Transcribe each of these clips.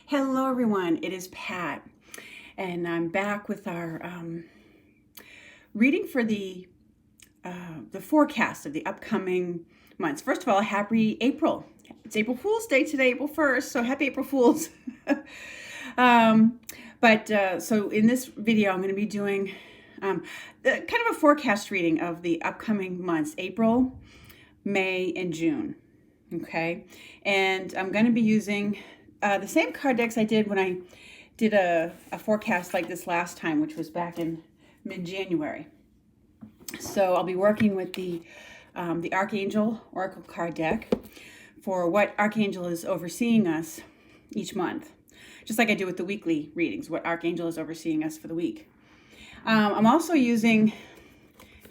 Hello everyone, it is Pat, and I'm back with our reading for the forecast of the upcoming months. First of all, happy April. It's April Fool's Day today, April 1st, so happy April Fools. So in this video, I'm going to be doing kind of a forecast reading of the upcoming months, April, May, and June. Okay, and I'm going to be using the same card decks I did when I did a forecast like this last time, which was back in mid-January. So I'll be working with the Archangel Oracle card deck for what Archangel is overseeing us each month, just like I do with the weekly readings, what Archangel is overseeing us for the week. I'm also using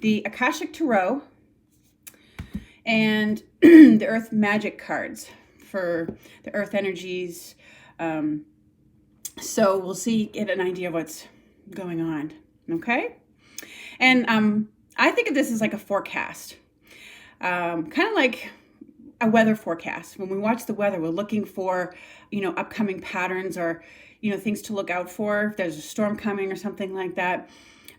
the Akashic Tarot and the Earth Magic cards for the Earth energies. So we'll get an idea of what's going on, okay? And I think of this as like a forecast, kind of like a weather forecast. When we watch the weather, we're looking for, upcoming patterns or, things to look out for if there's a storm coming or something like that.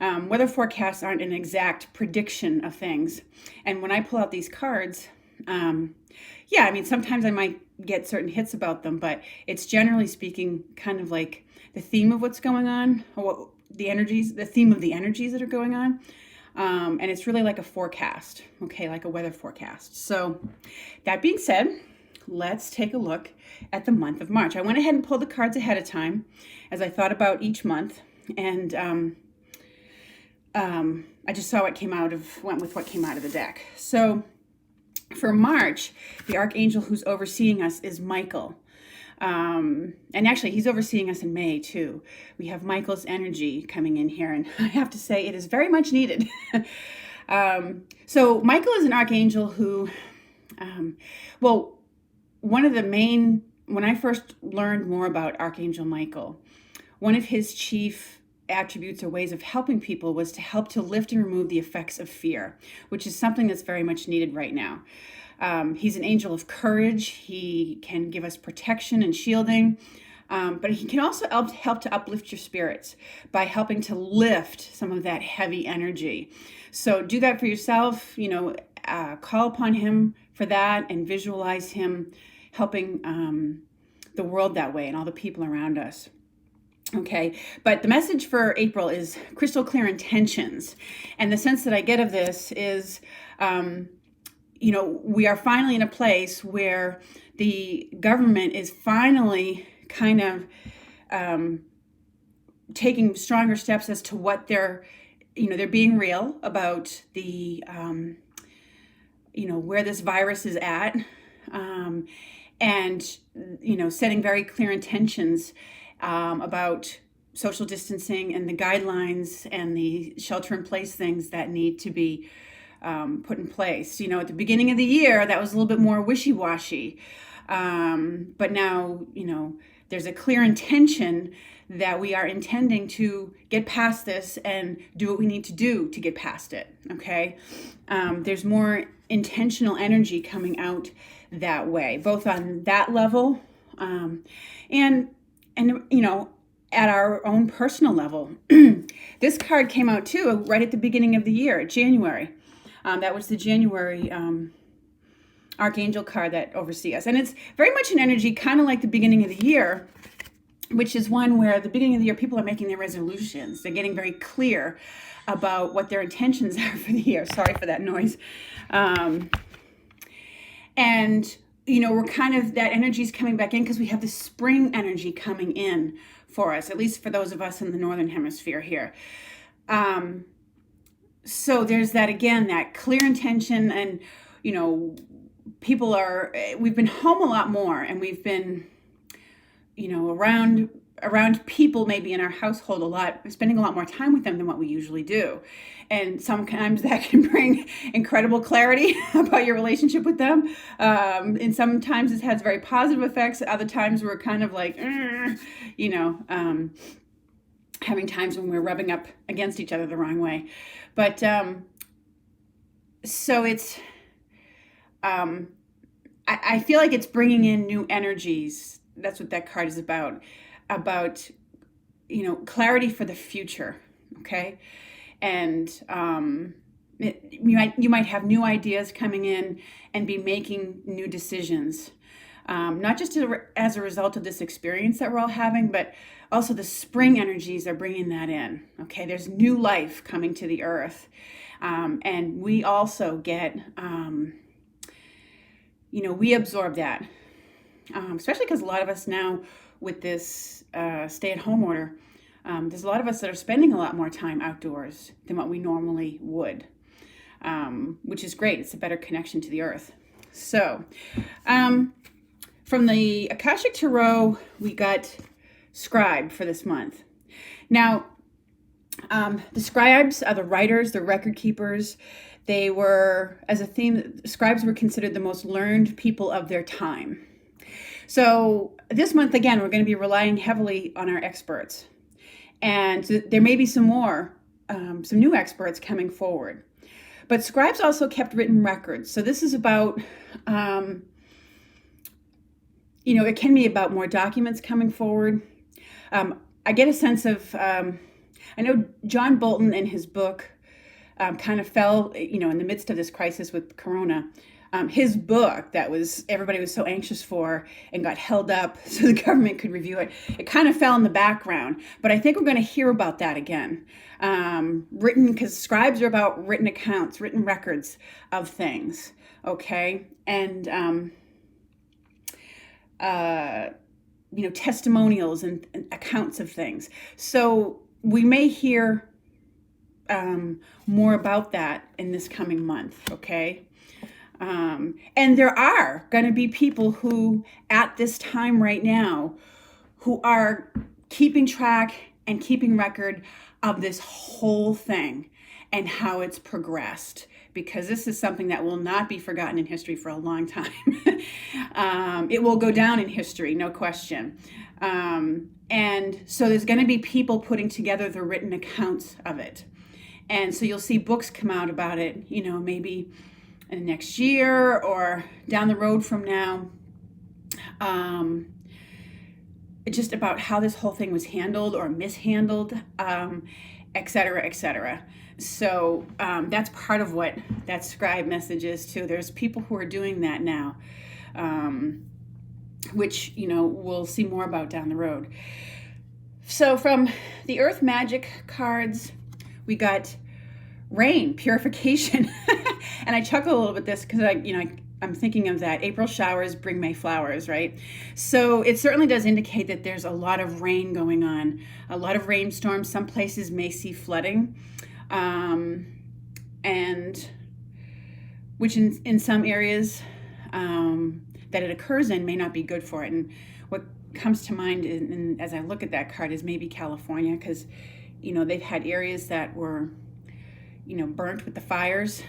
Weather forecasts aren't an exact prediction of things. And when I pull out these cards, sometimes I might get certain hits about them, but it's generally speaking kind of like the theme of what's going on, or the theme of the energies that are going on. And it's really like a forecast, okay, like a weather forecast. So that being said, let's take a look at the month of March. I went ahead and pulled the cards ahead of time as I thought about each month, and I just saw went with what came out of the deck. So for March, the Archangel who's overseeing us is Michael. And actually, he's overseeing us in May, too. We have Michael's energy coming in here, and I have to say it is very much needed. So Michael is an Archangel who, when I first learned more about Archangel Michael, one of his chief attributes or ways of helping people was to help to lift and remove the effects of fear, which is something that's very much needed right now. He's an angel of courage. He can give us protection and shielding, but he can also help to uplift your spirits by helping to lift some of that heavy energy. So do that for yourself, call upon him for that and visualize him helping the world that way and all the people around us. Okay, but the message for April is crystal clear intentions. And the sense that I get of this is, we are finally in a place where the government is finally kind of taking stronger steps as to what they're being real about the, where this virus is at, and, setting very clear intentions about social distancing and the guidelines and the shelter-in-place things that need to be put in place. At the beginning of the year, that was a little bit more wishy-washy. But now, there's a clear intention that we are intending to get past this and do what we need to do to get past it, okay? There's more intentional energy coming out that way, both on that level and at our own personal level. This card came out too right at the beginning of the year, January. That was the January Archangel card that oversees us. And it's very much an energy kind of like the beginning of the year, which is one where at the beginning of the year, people are making their resolutions. They're getting very clear about what their intentions are for the year. Sorry for that noise. We're kind of, that energy is coming back in because we have the spring energy coming in for us, at least for those of us in the Northern Hemisphere here. So there's that, again, that clear intention, and, we've been home a lot more, and we've been, around people maybe in our household a lot, spending a lot more time with them than what we usually do. And sometimes that can bring incredible clarity about your relationship with them. And sometimes it has very positive effects. Other times we're kind of like, having times when we're rubbing up against each other the wrong way. But so I feel like it's bringing in new energies that's what that card is about, clarity for the future. Okay. And you might have new ideas coming in and be making new decisions, not just as a result of this experience that we're all having, but also the spring energies are bringing that in. Okay, there's new life coming to the earth, and we also get, we absorb that, especially because a lot of us now with this stay-at-home order, there's a lot of us that are spending a lot more time outdoors than what we normally would, which is great. It's a better connection to the earth. So, from the Akashic Tarot, we got Scribe for this month. Now, the scribes are the writers, the record keepers. They were, as a theme, scribes were considered the most learned people of their time. So this month, again, we're going to be relying heavily on our experts. And there may be some new experts coming forward. But scribes also kept written records. So this is about, it can be about more documents coming forward. I get a sense of, I know John Bolton in his book kind of fell, in the midst of this crisis with Corona. His book that everybody was so anxious for and got held up so the government could review it, it kind of fell in the background. But I think we're going to hear about that again. Because scribes are about written accounts, written records of things. Okay. And, testimonials and accounts of things. So we may hear more about that in this coming month. Okay. And there are going to be people who, at this time right now, who are keeping track and keeping record of this whole thing and how it's progressed, because this is something that will not be forgotten in history for a long time. It will go down in history, no question. And so there's going to be people putting together the written accounts of it. And so you'll see books come out about it, maybe in the next year or down the road from now, just about how this whole thing was handled or mishandled, et cetera, et cetera. So that's part of what that scribe message is too. There's people who are doing that now, which, we'll see more about down the road. So from the Earth Magic cards, we got rain, purification. And I chuckle a little bit this because I'm thinking of that April showers bring May flowers, right? So it certainly does indicate that there's a lot of rain going on, a lot of rainstorms. Some places may see flooding, and which in some areas that it occurs in may not be good for it. And what comes to mind as I look at that card is maybe California, because they've had areas that were burnt with the fires,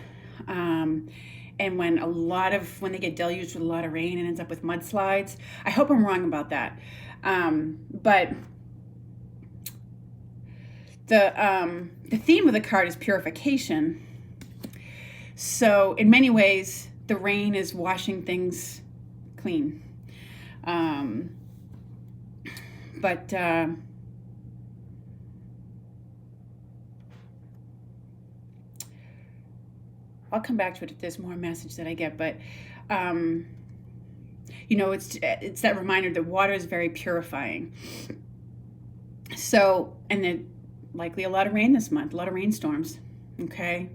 and when they get deluged with a lot of rain and ends up with mudslides. I hope I'm wrong about that, but the theme of the card is purification. So in many ways, the rain is washing things clean, but I'll come back to it if there's more message that I get, but it's that reminder that water is very purifying. So, and then likely a lot of rain this month, a lot of rainstorms. Okay.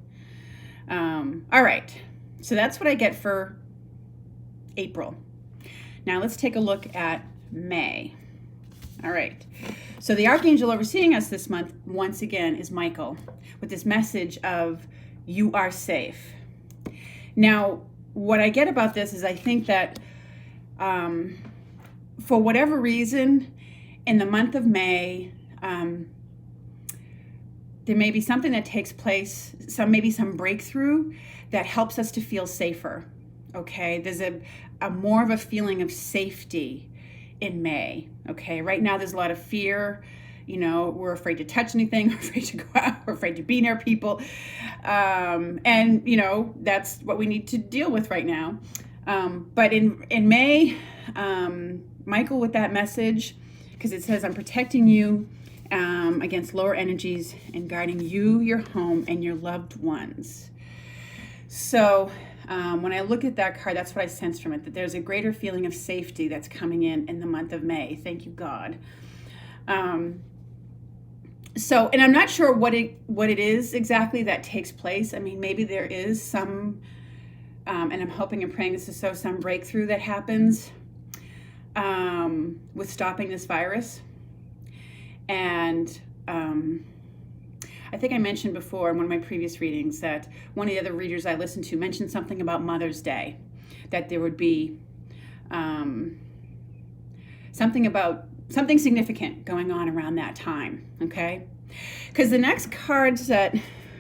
All right. So that's what I get for April. Now let's take a look at May. All right. So the archangel overseeing us this month, once again, is Michael, with this message of you are safe. Now, what I get about this is I think that for whatever reason, in the month of May, there may be something that takes place, maybe some breakthrough that helps us to feel safer. Okay, there's a more of a feeling of safety in May. Okay, right now there's a lot of fear. We're afraid to touch anything, we're afraid to go out, we're afraid to be near people. And that's what we need to deal with right now. But in May, Michael with that message, because it says, I'm protecting you against lower energies and guarding you, your home, and your loved ones. So when I look at that card, that's what I sense from it, that there's a greater feeling of safety that's coming in the month of May. Thank you, God. So, and I'm not sure what it is exactly that takes place. I mean, maybe there is some, and I'm hoping and praying this is so, some breakthrough that happens with stopping this virus. And I think I mentioned before in one of my previous readings that one of the other readers I listened to mentioned something about Mother's Day, that there would be something significant going on around that time, okay? Because the next cards that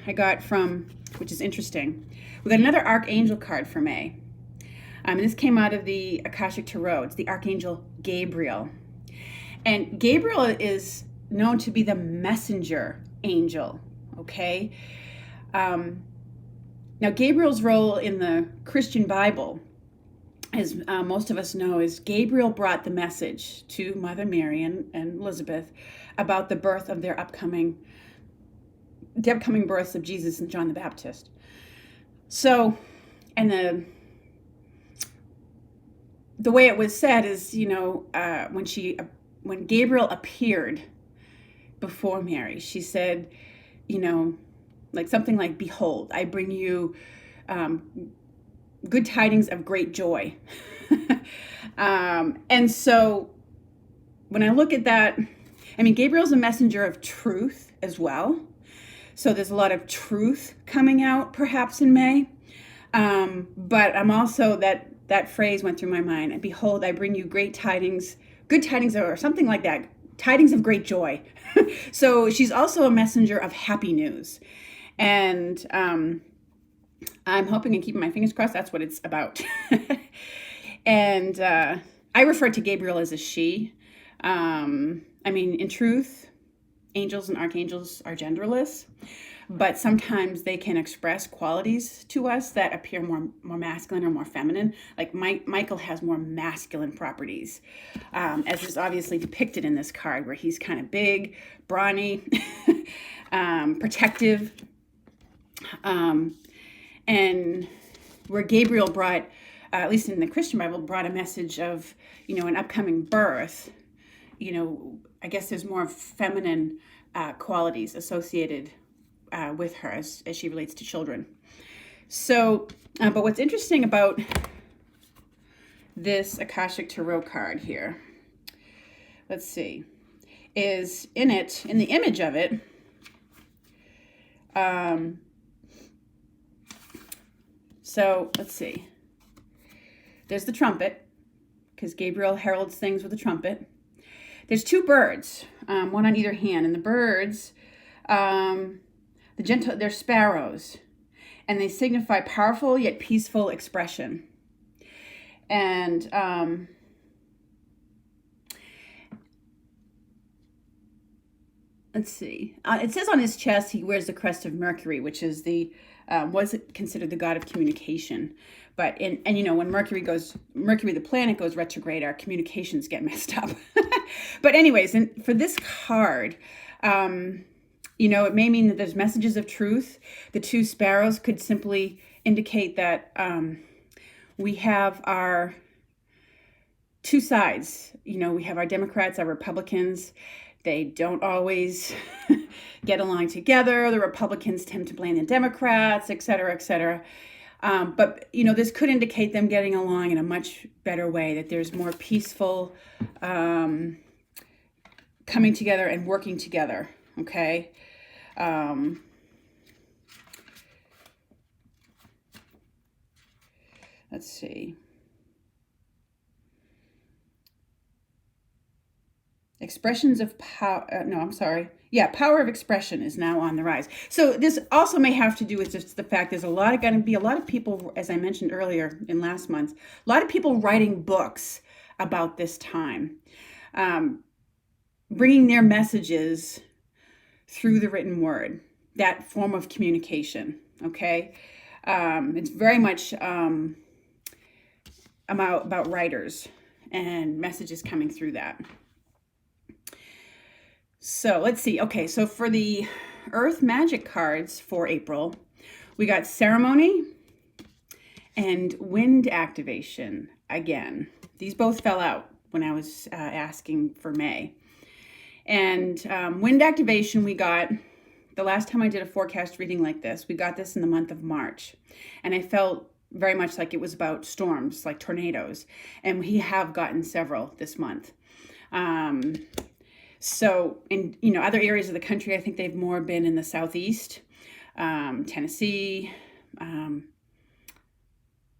I got from, which is interesting, we got another Archangel card for May. And this came out of the Akashic Tarot. It's the Archangel Gabriel. And Gabriel is known to be the messenger angel, okay? Now, Gabriel's role in the Christian Bible, as most of us know, is Gabriel brought the message to Mother Mary and Elizabeth about the birth of the upcoming births of Jesus and John the Baptist. So, and the way it was said is, when Gabriel appeared before Mary, she said, like something like, behold, I bring you good tidings of great joy. And so when I look at that, I mean, Gabriel's a messenger of truth as well. So there's a lot of truth coming out perhaps in May. But I'm also, that phrase went through my mind, and behold, I bring you great tidings, good tidings, or something like that, tidings of great joy. So she's also a messenger of happy news. And I'm hoping and keeping my fingers crossed that's what it's about. And I refer to Gabriel as a she. I mean, in truth, angels and archangels are genderless, but sometimes they can express qualities to us that appear more masculine or more feminine. Like Michael has more masculine properties, as is obviously depicted in this card, where he's kind of big, brawny, protective, and where Gabriel brought, at least in the Christian Bible, brought a message of, an upcoming birth. I guess there's more feminine qualities associated with her as she relates to children. So, but what's interesting about this Akashic Tarot card here, let's see, is in the image of it, so let's see, there's the trumpet, because Gabriel heralds things with a trumpet. There's two birds, one on either hand, and the birds, they're sparrows, and they signify powerful yet peaceful expression. And let's see, it says on his chest he wears the crest of Mercury, which is was considered the god of communication. But when Mercury the planet goes retrograde, our communications get messed up. But anyways, and for this card, it may mean that there's messages of truth. The two sparrows could simply indicate that we have our two sides. We have our Democrats, our Republicans. They don't always get along together. The Republicans tend to blame the Democrats, et cetera, et cetera. But, this could indicate them getting along in a much better way, that there's more peaceful coming together and working together, okay? Let's see. Expressions of power, power of expression is now on the rise. So this also may have to do with just the fact there's going to be a lot of people, as I mentioned earlier in last month, a lot of people writing books about this time, bringing their messages through the written word, that form of communication, okay? It's very much about writers and messages coming through that. So let's see. Okay, so for the Earth Magic cards for April, we got ceremony and wind activation again. These both fell out when I was asking for May. And wind activation, we got, the last time I did a forecast reading like this, we got this in the month of March. And I felt very much like it was about storms, like tornadoes. And we have gotten several this month. So in other areas of the country, I think they've more been in the southeast, Tennessee,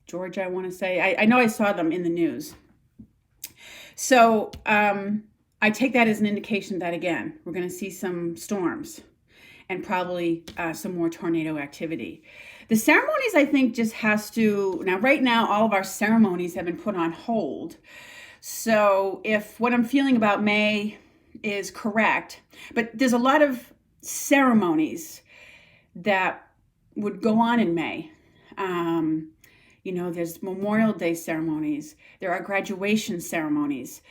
Georgia, I want to say. I know I saw them in the news. So I take that as an indication that, again, we're going to see some storms and probably some more tornado activity. The ceremonies, I think, just has to, now right now, all of our ceremonies have been put on hold. So if what I'm feeling about May is correct, but there's a lot of ceremonies that would go on in May. There's Memorial Day ceremonies, there are graduation ceremonies,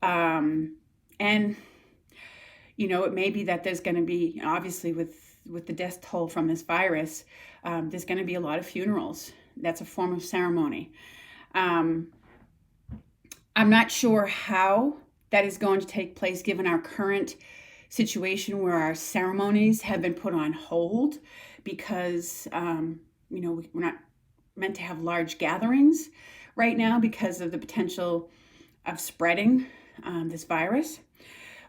and it may be that there's going to be, obviously with the death toll from this virus, there's going to be a lot of funerals. That's a form of ceremony. I'm not sure how that is going to take place given our current situation where our ceremonies have been put on hold because, we're not meant to have large gatherings right now because of the potential of spreading this virus.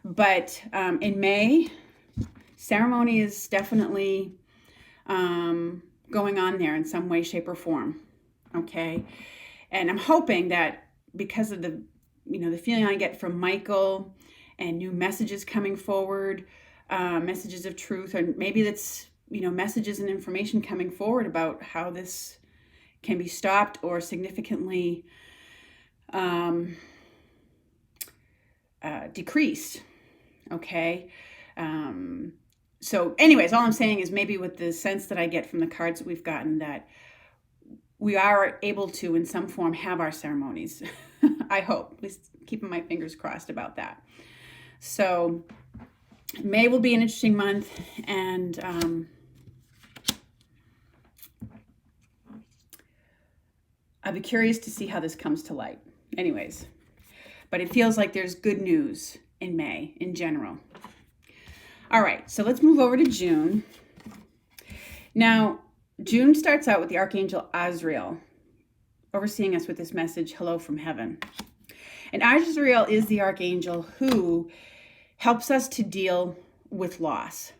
But in May, ceremony is definitely going on there in some way, shape, or form. Okay. And I'm hoping that because of the feeling I get from Michael and new messages coming forward, messages of truth, or maybe that's, messages and information coming forward about how this can be stopped or significantly decreased. Okay. So anyways, all I'm saying is maybe with the sense that I get from the cards that we've gotten that we are able to, in some form, have our ceremonies. I hope, at least keeping my fingers crossed about that. So May will be an interesting month, and I'll be curious to see how this comes to light. Anyways, but it feels like there's good news in May in general. All right, so let's move over to June. Now, June starts out with the Archangel Azrael overseeing us with this message, hello from heaven. And Azrael is the archangel who helps us to deal with loss.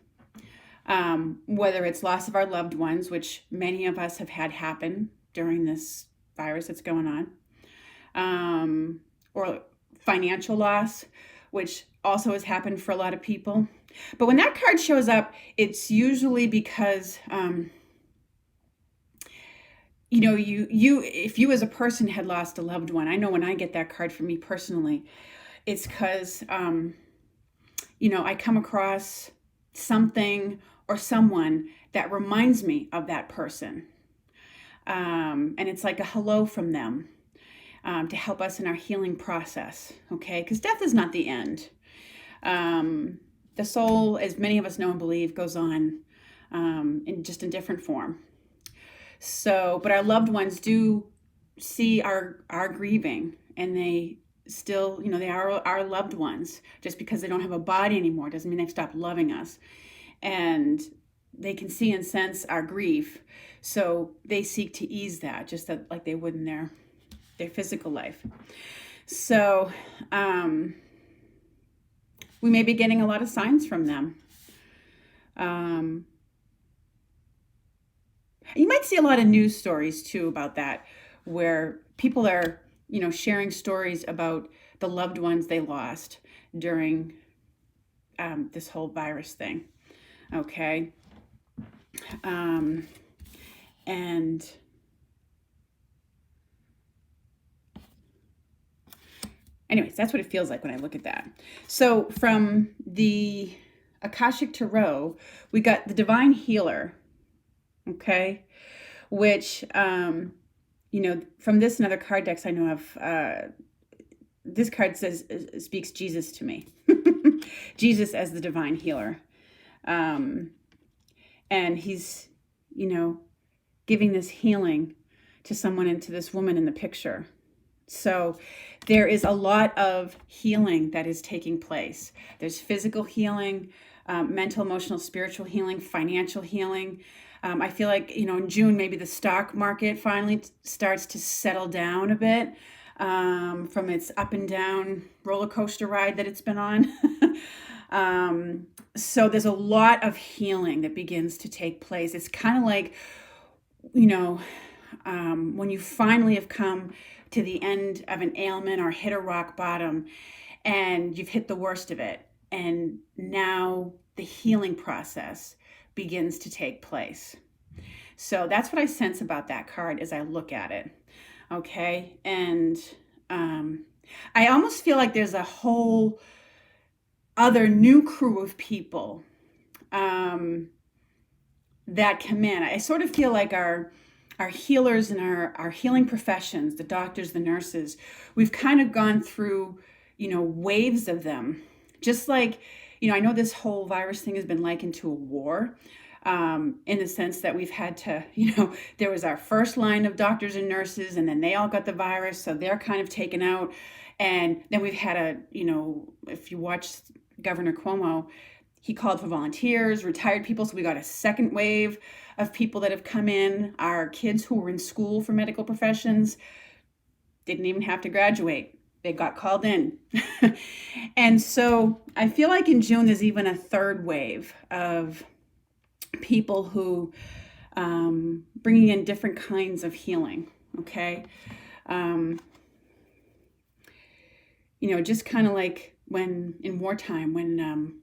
Whether it's loss of our loved ones, which many of us have had happen during this virus that's going on, or financial loss, which also has happened for a lot of people. But when that card shows up, it's usually because if you as a person had lost a loved one, I know when I get that card for me personally, it's because I come across something or someone that reminds me of that person, and it's like a hello from them to help us in our healing process. Okay, because death is not the end. The soul, as many of us know and believe, goes on in different form. So, but our loved ones do see our grieving, and they still, they are our loved ones. Just because they don't have a body anymore doesn't mean they've stopped loving us. And they can see and sense our grief. So they seek to ease that, just like they would in their physical life. So we may be getting a lot of signs from them. You might see a lot of news stories too about that, where people are, sharing stories about the loved ones they lost during this whole virus thing. Okay. And anyways, that's what it feels like when I look at that. So from the Akashic Tarot, we got the Divine Healer. Okay, which, from this and other card decks I know of, this card says speaks Jesus to me. Jesus as the divine healer. And he's, giving this healing to someone and to this woman in the picture. So there is a lot of healing that is taking place. There's physical healing, mental, emotional, spiritual healing, financial healing. I feel like, in June, maybe the stock market finally starts to settle down a bit from its up and down roller coaster ride that it's been on. So there's a lot of healing that begins to take place. It's kind of like, when you finally have come to the end of an ailment or hit a rock bottom and you've hit the worst of it. And now the healing process begins to take place. So that's what I sense about that card as I look at it. Okay. And I almost feel like there's a whole other new crew of people that come in. I sort of feel like our healers and our healing professions, the doctors, the nurses, we've kind of gone through, waves of them. Just like, I know this whole virus thing has been likened to a war, in the sense that we've had to, there was our first line of doctors and nurses, and then they all got the virus, so they're kind of taken out. And then we've had if you watch Governor Cuomo, he called for volunteers, retired people. So we got a second wave of people that have come in. Our kids who were in school for medical professions didn't even have to graduate. They got called in. And so I feel like in June, there's even a third wave of people who bringing in different kinds of healing. Okay. Just kind of like when in wartime, when,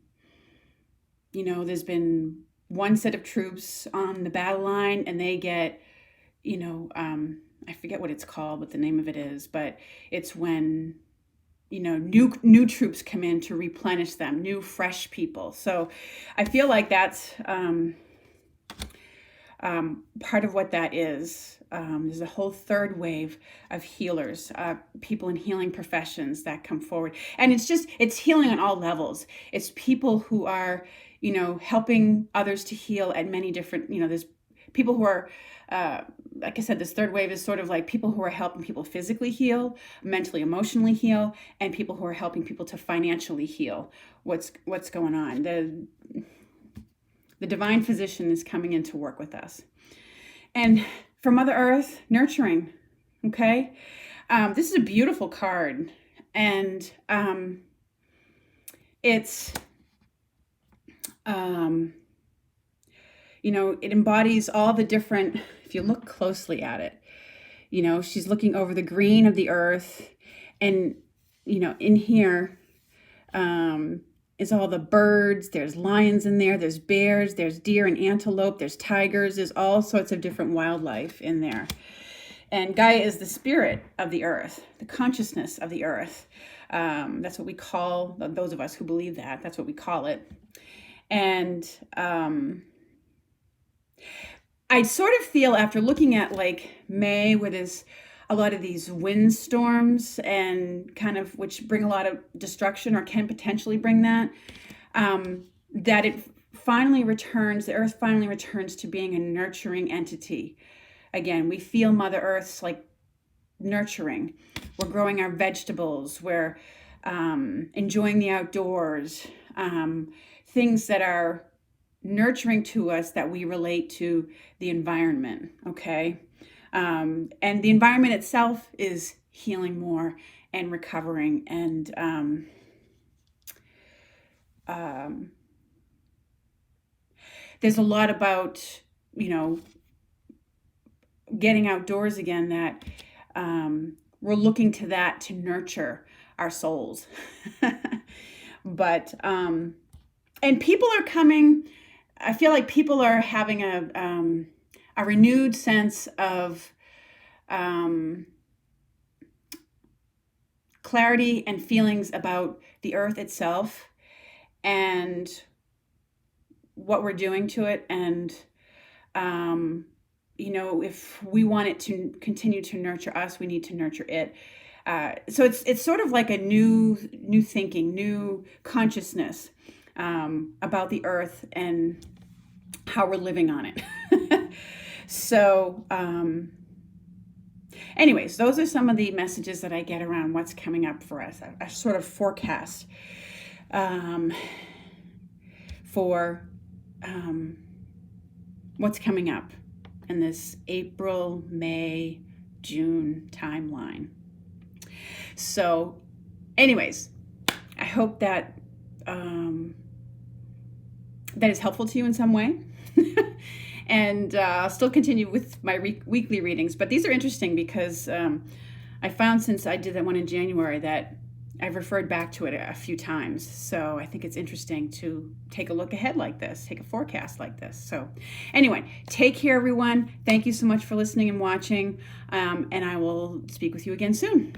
there's been one set of troops on the battle line and they get, I forget what it's called, what the name of it is, but it's when, new troops come in to replenish them, new, fresh people. So I feel like that's part of what that is. There's a whole third wave of healers, people in healing professions that come forward. And it's healing on all levels. It's people who are, helping others to heal at many different, there's people who are, like I said, this third wave is sort of like people who are helping people physically heal, mentally, emotionally heal, and people who are helping people to financially heal what's going on. The divine physician is coming in to work with us. And for Mother Earth, nurturing, okay? This is a beautiful card. And it's, it embodies all the different, if you look closely at it, she's looking over the green of the earth. And, in here, is all the birds. There's lions in there, there's bears, there's deer and antelope, there's tigers, there's all sorts of different wildlife in there. And Gaia is the spirit of the earth, the consciousness of the earth. That's what we call, those of us who believe that's what we call it. And I sort of feel after looking at like May, where there's a lot of these windstorms and kind of which bring a lot of destruction or can potentially bring that, that it finally returns, the earth finally returns to being a nurturing entity. Again, we feel Mother Earth's like nurturing. We're growing our vegetables. We're enjoying the outdoors. Things that are nurturing to us that we relate to the environment, okay? And the environment itself is healing more and recovering. And there's a lot about, getting outdoors again that we're looking to that to nurture our souls. But, and people are coming, I feel like people are having a renewed sense of clarity and feelings about the earth itself and what we're doing to it. And, if we want it to continue to nurture us, we need to nurture it. So it's sort of like a new thinking, new consciousness about the earth and how we're living on it. So, anyways, those are some of the messages that I get around what's coming up for us. A sort of forecast for what's coming up in this April, May, June timeline. So, anyways, I hope that that is helpful to you in some way. And I'll still continue with my weekly readings. But these are interesting because I found since I did that one in January that I've referred back to it a few times. So I think it's interesting to take a look ahead like this, take a forecast like this. So anyway, take care, everyone. Thank you so much for listening and watching. And I will speak with you again soon.